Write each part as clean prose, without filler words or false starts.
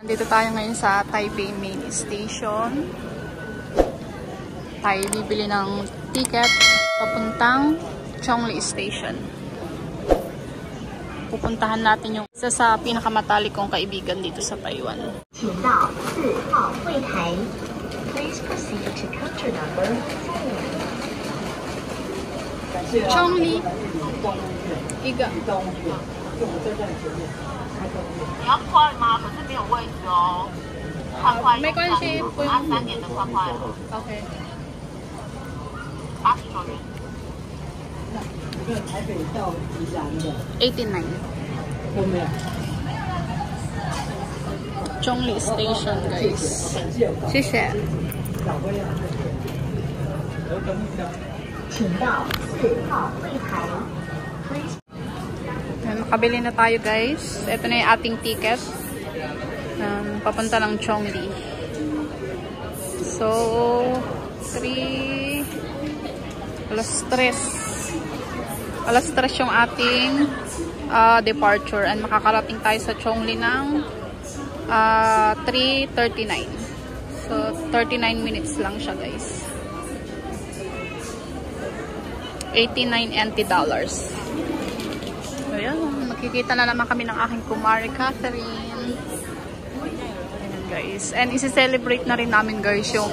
Dito tayo ngayon sa Taipei Main Station. Tayo bibili ng ticket papuntang Chongli Station. Pupuntahan natin yung isa sa pinakamatalik kong kaibigan dito sa Taiwan. Please proceed to counter number 4. Chongli. Iga. 你要快吗？可是没有位置哦。快快，没关系，不用。按3点的快快。OK。89元。台北到宜兰的。89。都没有。Chongli Station, guys. 谢谢。请到4号柜台。Nakabili na tayo, guys. Ito na yung ating ticket. Papunta ng Chongli. So, alas 3 yung ating departure. And makakarating tayo sa Chongli ng 3:39. So, 39 minutes lang siya, guys. 89 NT dollars. Ayan, makikita na naman kami ng aking kumare Catherine. Ayan, guys. And isi-celebrate na rin namin, guys, yung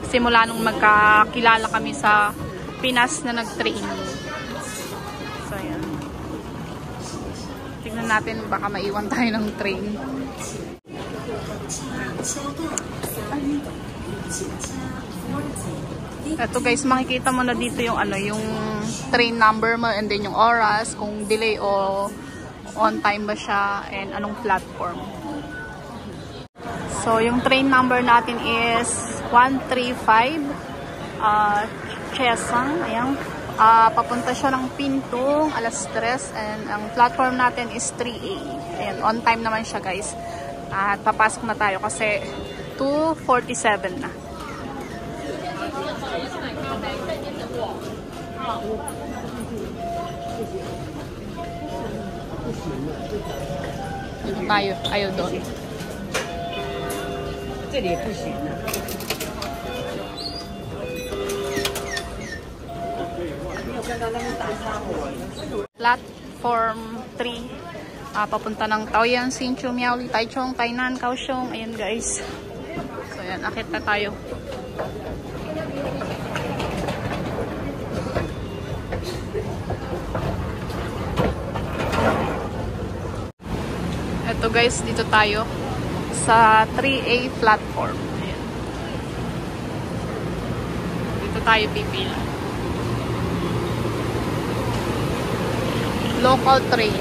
simula nung magkakilala kami sa Pinas na nag-train. So, ayan. Tignan natin, baka maiwan tayo ng train. Ito, guys, makikita mo na dito yung yung train number mo and then yung oras, kung delay o on time ba siya, and anong platform. So, yung train number natin is 135 Chesang. Ayan. Papunta siya ng Pintong, alas 3, and ang platform natin is 3A. Ayan, on time naman siya, guys. At papasok na tayo kasi 2:47 na. Dito tayo, ayaw doon. Platform 3, papunta ng Taoyuan, Hsinchu, Miaoli, Taichung, Tainan, Kaohsiung. Ayan, guys. So ayan, akit na tayo. Ito, guys, dito tayo sa 3A platform. Ayan. Dito tayo pipila. Local train.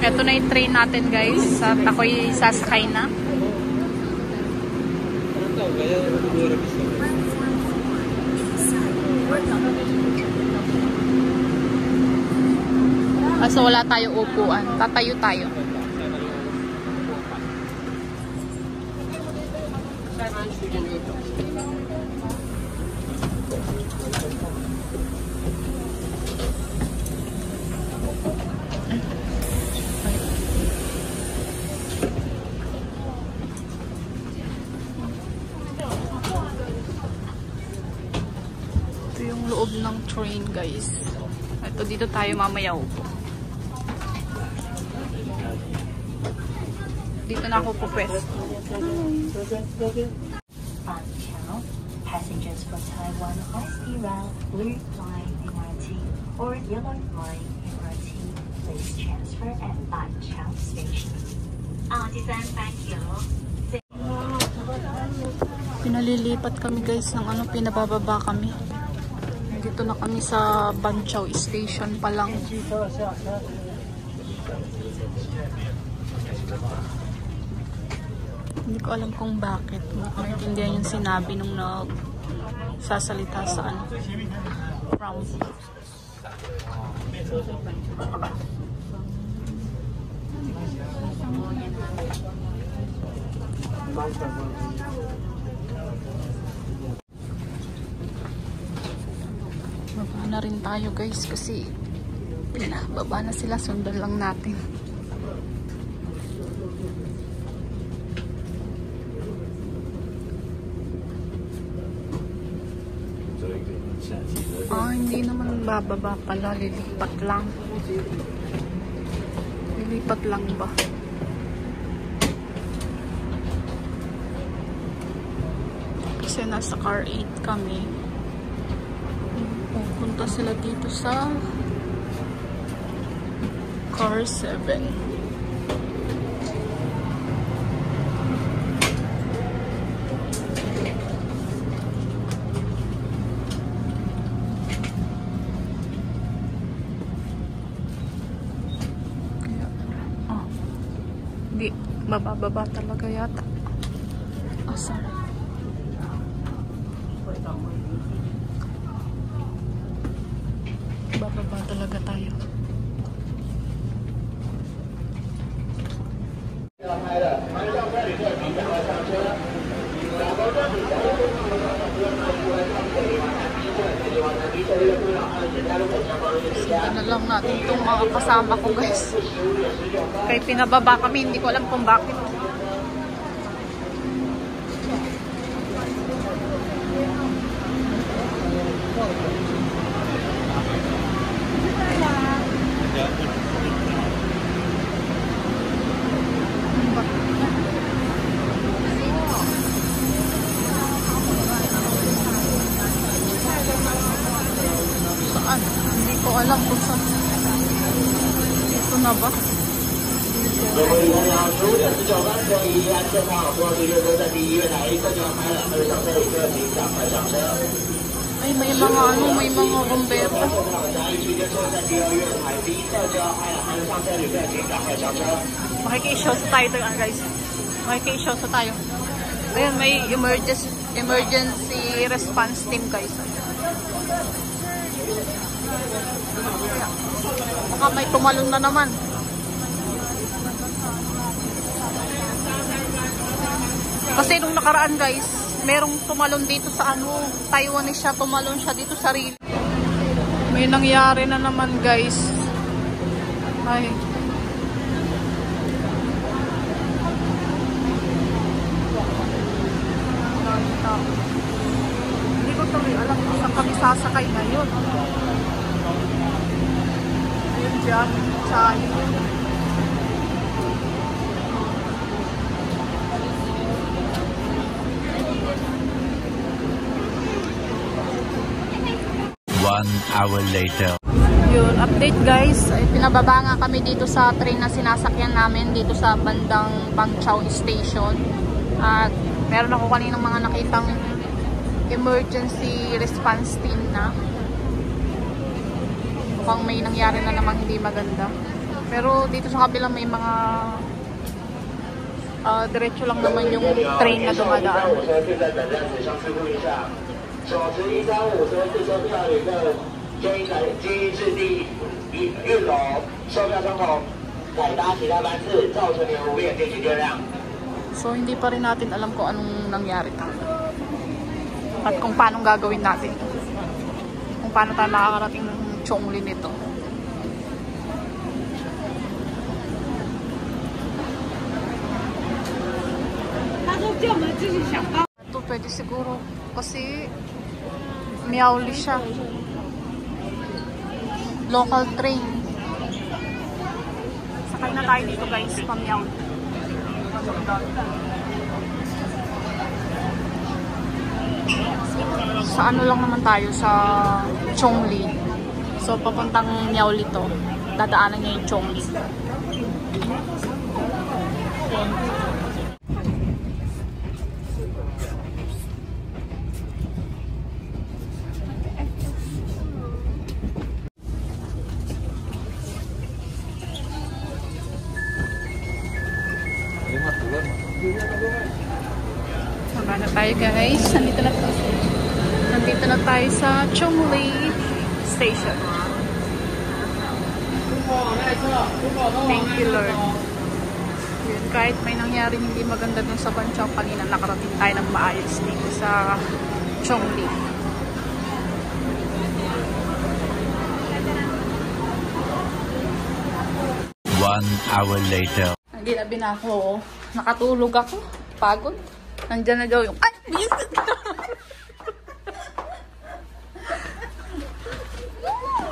Ito na yung train natin, guys. At ako'y sasakay na. So wala tayo upuan. Tatayo tayo. Ito yung loob ng train, guys. Ito, dito tayo mamaya upo. Dito na ako pupwesto. Passengers for Taiwan High-Speed Rail, Blue Line MRT or Yellow Line MRT, please transfer at Banqiao Station. 第3班有 Pinalilipat kami, guys, ng pinabababa kami. Dito na kami sa Banqiao Station pa lang. Hindi ko alam kung bakit. Hindi ko naintindihan yung sinabi nung nagsasalita sa from. Baba na rin tayo, guys, kasi Baba na sila, sundan lang natin. Hindi naman bababa pala, lilipat lang. Lilipat lang ba? Kasi nasa car 8 kami. Pupunta sila dito sa car 7. Hindi, bababa talaga yata. Asan? Bababa talaga tayo. Sundan na lang natin itong mga kasama ko, guys. Kaya pinababa kami, hindi ko alam kung bakit. Saan? Hindi ko alam kung saan. Ito na ba? Ay, may mga may mga rumbeta. Makikisyoso tayo guys. Makikisyoso tayo. Ayun, may emergency response team, guys. Baka may tumalon na naman. Kasi nung nakaraan, guys, merong tumalon dito sa Taiwanese siya, tumalon siya dito sa reel. May nangyari na naman, guys. Ay. Hindi ko tuloy alam kung saan kami sasakay ngayon. Ayun dyan, saan. One hour later. Yun, update guys. Ay, pinababa nga kami dito sa train na sinasakyan namin dito sa bandang Bangchao Station. At meron ako kaninang mga nakitang emergency response team na. Mukhang may nangyari na namang hindi maganda. Pero dito sa kabilang may mga diretso lang naman yung train na dumadaan. 手持135车自车票旅客建议基次第运楼售票窗口改搭其他班次，造成您无便进行车辆。 So hindi pa rin natin alam kung anong nangyari talaga. At kung paano gagawin natin. Kung paano tayo makakarating ng Chongli nito. Ito pwede siguro kasi Miaoli siya. Local train. Sakay na tayo dito guys, pa Miaoli. Sa ano lang naman tayo, sa Chongli. So papuntang Miaoli to. Dadaanan niya yung Chongli. Saba na tayo guys. Nandito na tayo sa Chongli Station. Thank you Lord. Yun, kahit may nangyari hindi maganda dun sa Bangchao kanina, nakarating tayo ng maayos dito sa Chongli. 1 hour later. Naginabi na ako. Nakatulog ako. Pagod. Nandyan na daw yung... Ay! Bisit ka!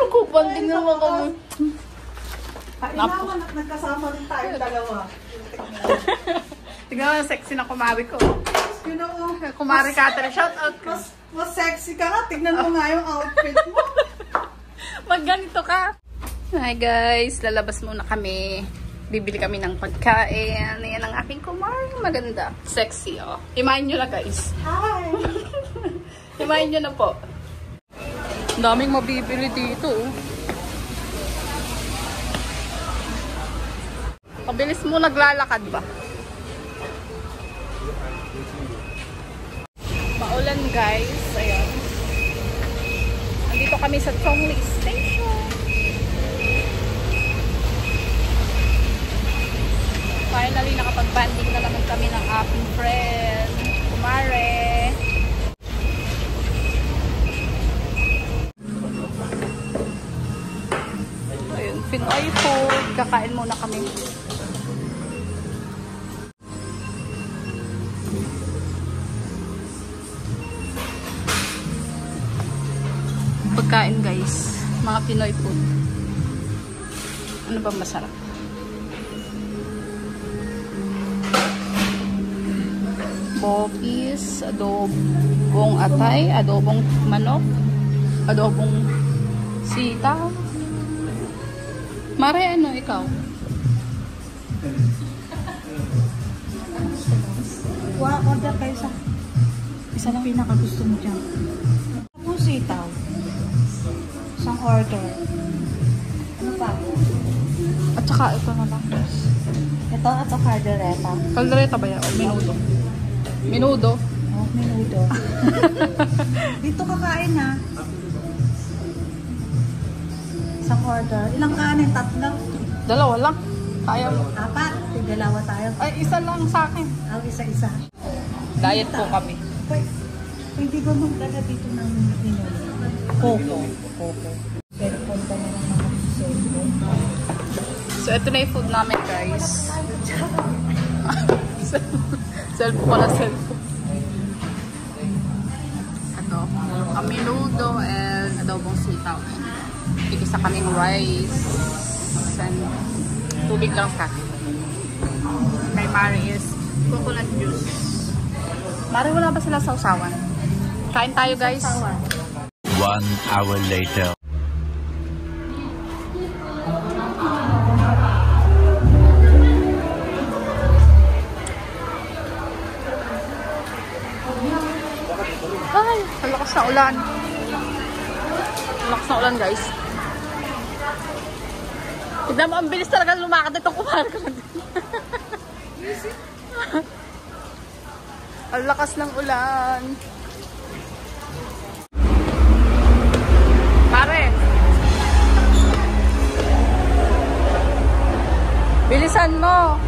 Nakupanding naman kami. Inaman at nagkasama rin tayo dalawa. Tignan mo, sexy na kumari ko. You know, Kumari Catherine, shout out ko. mas sexy ka nga. Tignan mo nga yung outfit mo. Magganito ka. Hi guys, lalabas muna kami. Bibili kami ng pagkain. Ayan ang aking kumari. Maganda. Sexy, oh. Imahin nyo na guys. Hi! Imahin nyo na po. Ang daming mabibili dito. Pabilis mo naglalakad ba? Maulan guys. Ayan. Nandito kami sa Chongli Station. Finally, nakapag-banding na naman kami ng aking friend, Kumare. Ayun, Pinoy food. Kakain muna kami. Pagkain guys, mga Pinoy food. Ano ba masarap? Bopis, adobong atay, adobong manok, adobong sitaw. Mare, ano ikaw? Order kayo sa isa lang pinakagusto mo dyan. Ang sitaw. Isang order. Ano pa? At saka ito na lang. Ito at sa caldereta. Caldereta ba yan? O menudo? Menudo? Oh, menudo. Dito kakain ha. Isang order. Ilang kanin? Tatlo? Dalawa lang. Kaya mo. Apat. Dalawa tayo. Ay, isa lang sa akin. Ang isa-isa. Diet po kami. Pwede ba magdala dito ng Coco? Pero punta na lang mga cellphone. So, ito na yung food namin, guys. Cellphone pala, cellphone. Ito. Ang menudo and adobong sitaw. Ikisa kaming rice. And tubig lang sa akin. Kay Mari is coconut juice. Mari, wala ba sila sausawan? Kain tayo, guys. 1 hour later. Ay, ang lakas na ulan. Ang lakas na ulan, guys. Tignan mo, ang bilis talaga lumakad itong kumari ko. Ang lakas ng ulan. Pare. Bilisan mo.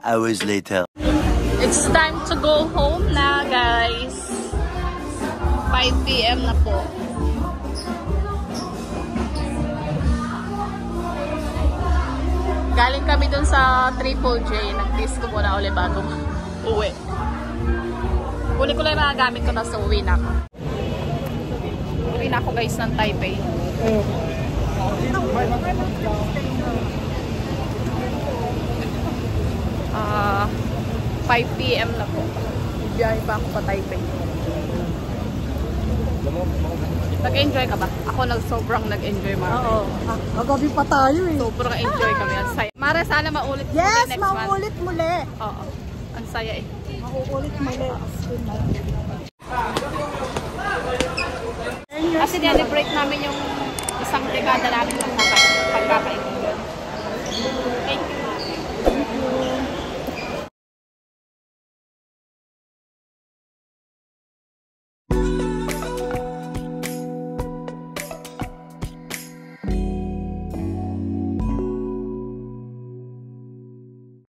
Hours later. It's time to go home na, guys. 5 PM na po. Galing kami dun sa Triple J. Nag-disco muna ulit bago uwi. Kunin ko lang yung mga gamit ko na, so uwi na ako. Uwi na ako, guys, ng Taipei. 5 PM na po. Biyahe pa ako pa Taipei. Nag-enjoy ka ba? Ako sobrang nag-enjoy, Mara. Oo. Magabi pa tayo eh. Sobrang enjoy kami. Ang saya. Mara, sana maulit Yes, next month. maulit muli. Oo. Ang saya eh. Ulit mali. Kasi celebrate namin yung isang dekada namin ng pagkakain.